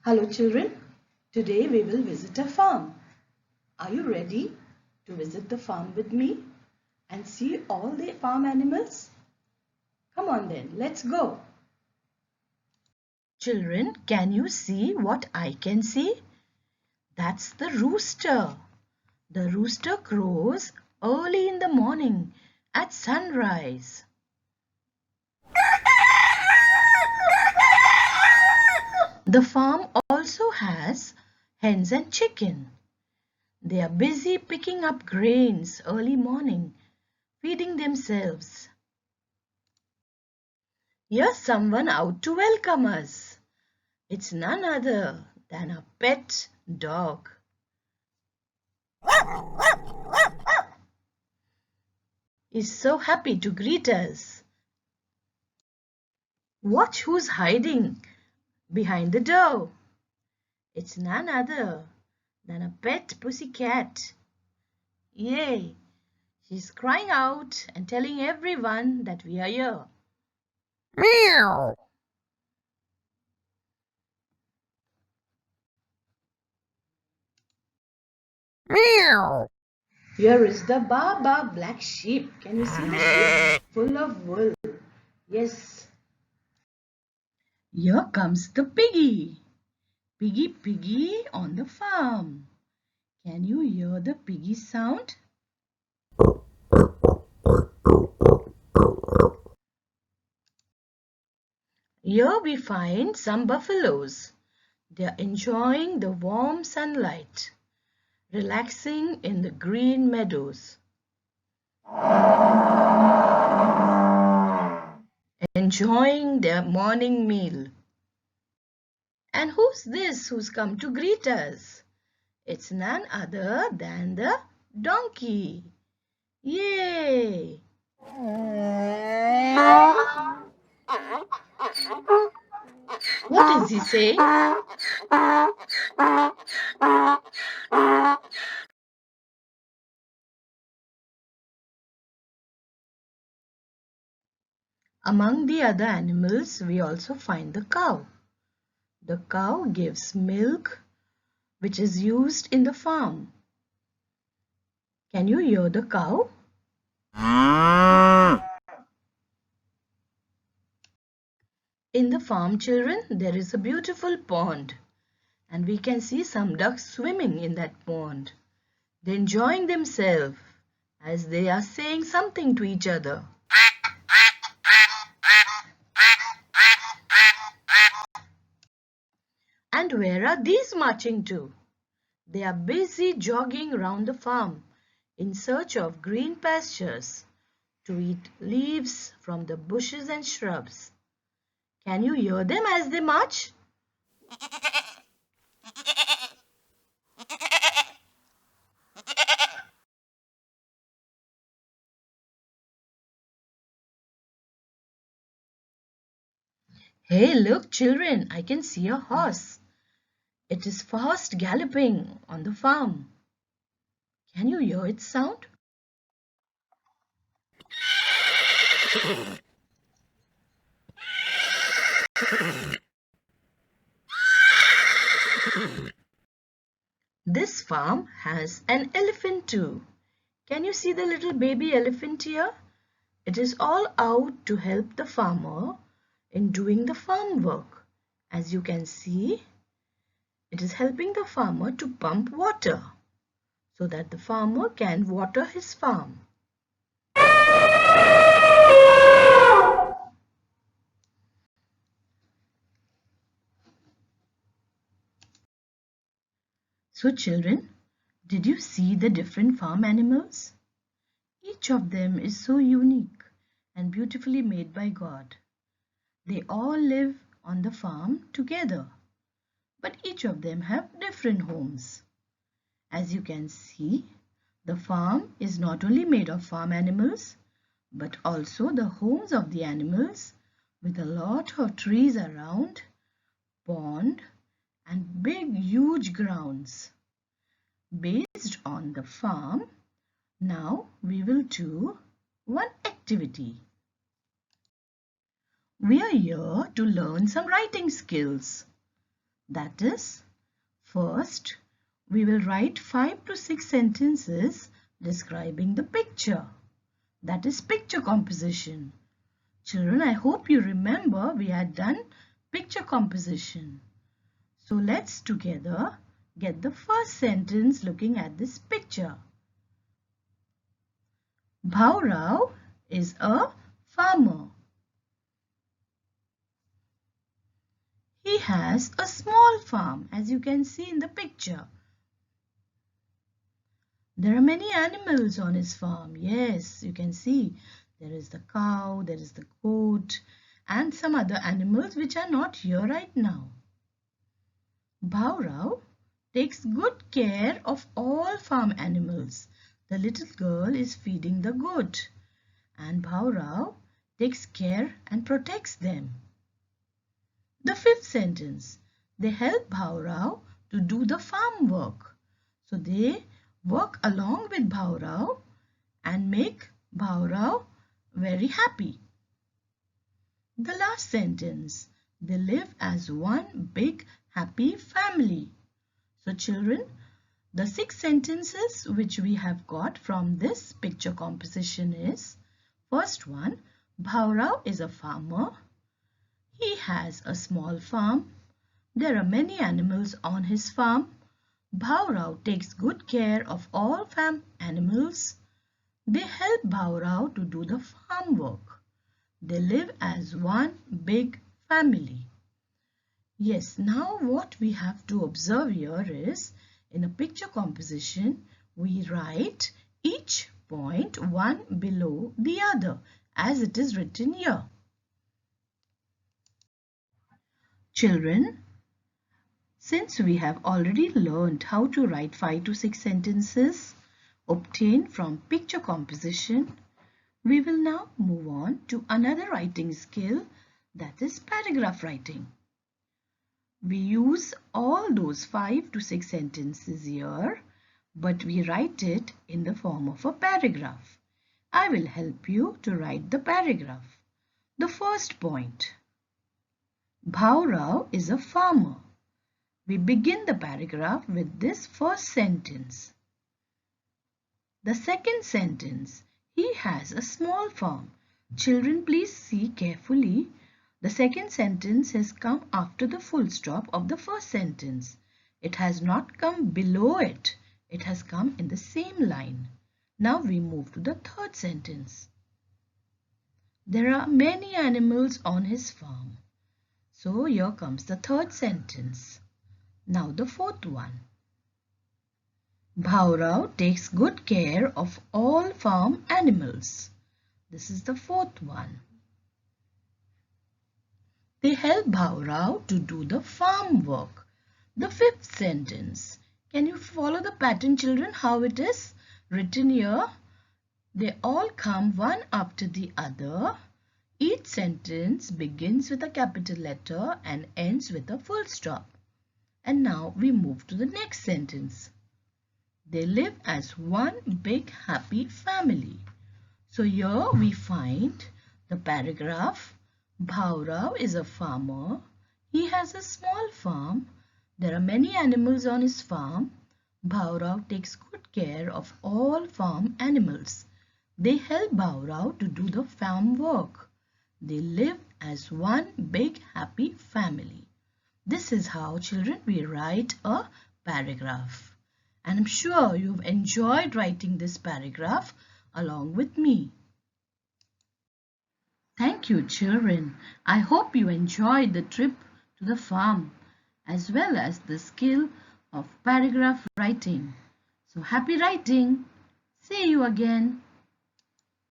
Hello children, today we will visit a farm. Are you ready to visit the farm with me and see all the farm animals? Come on then, let's go. Children, can you see what I can see? That's the rooster. The rooster crows early in the morning at sunrise. The farm also has hens and chicken. They are busy picking up grains early morning, feeding themselves. Here's someone out to welcome us. It's none other than a pet dog. He's so happy to greet us. Watch who's hiding behind the door. It's none other than a pet pussycat. Yay! She's crying out and telling everyone that we are here. Meow. Meow. Here is the Baba black sheep. Can you see the sheep? Full of wool. Yes. Here comes the piggy. Piggy, piggy on the farm. Can you hear the piggy sound? Here we find some buffaloes. They are enjoying the warm sunlight, relaxing in the green meadows. Enjoying their morning meal. And who's this who's come to greet us? It's none other than the donkey. Yay! What is he saying? Among the other animals, we also find the cow. The cow gives milk, which is used in the farm. Can you hear the cow? In the farm, children, there is a beautiful pond, and we can see some ducks swimming in that pond. They're enjoying themselves as they are saying something to each other. And where are these marching to? They are busy jogging around the farm in search of green pastures to eat leaves from the bushes and shrubs. Can you hear them as they march? Hey, look, children, I can see a horse. It is fast galloping on the farm. Can you hear its sound? This farm has an elephant too. Can you see the little baby elephant here? It is all out to help the farmer in doing the farm work. As you can see, it is helping the farmer to pump water so that the farmer can water his farm. So children, did you see the different farm animals? Each of them is so unique and beautifully made by God. They all live on the farm together, but each of them have different homes. As you can see, the farm is not only made of farm animals, but also the homes of the animals with a lot of trees around, pond, and big huge grounds. Based on the farm, now we will do one activity. We are here to learn some writing skills. That is, first we will write 5 to 6 sentences describing the picture. That is picture composition. Children, I hope you remember we had done picture composition. So let's together get the first sentence looking at this picture. Bhaurao is a farmer. He has a small farm, as you can see in the picture. There are many animals on his farm. Yes, you can see there is the cow, there is the goat, and some other animals which are not here right now. Bhaurao takes good care of all farm animals. The little girl is feeding the goat, and Bhaurao takes care and protects them. The fifth sentence, they help Bhaurao to do the farm work. So they work along with Bhaurao and make Bhaurao very happy. The last sentence, they live as one big happy family. So children, the 6 sentences which we have got from this picture composition is, first one, Bhaurao is a farmer. He has a small farm. There are many animals on his farm. Bhaurao takes good care of all farm animals. They help Bhaurao to do the farm work. They live as one big family. Yes, now what we have to observe here is, in a picture composition, we write each point one below the other as it is written here. Children, since we have already learned how to write 5 to 6 sentences obtained from picture composition, we will now move on to another writing skill, that is paragraph writing. We use all those 5 to 6 sentences here, but we write it in the form of a paragraph. I will help you to write the paragraph. The first point, Bhaurao is a farmer. We begin the paragraph with this first sentence. The second sentence, he has a small farm. Children, please see carefully. The second sentence has come after the full stop of the first sentence. It has not come below it. It has come in the same line. Now we move to the third sentence. There are many animals on his farm. So here comes the third sentence. Now the fourth one. Bhaurao takes good care of all farm animals. This is the fourth one. They help Bhaurao to do the farm work. The fifth sentence. Can you follow the pattern, children, how it is written here? They all come one after the other. Each sentence begins with a capital letter and ends with a full stop. And now we move to the next sentence. They live as one big happy family. So here we find the paragraph. Bhaurao is a farmer. He has a small farm. There are many animals on his farm. Bhaurao takes good care of all farm animals. They help Bhaurao to do the farm work. They live as one big happy family. This is how, children, we write a paragraph. And I'm sure you've enjoyed writing this paragraph along with me. Thank you, children. I hope you enjoyed the trip to the farm as well as the skill of paragraph writing. So happy writing. See you again.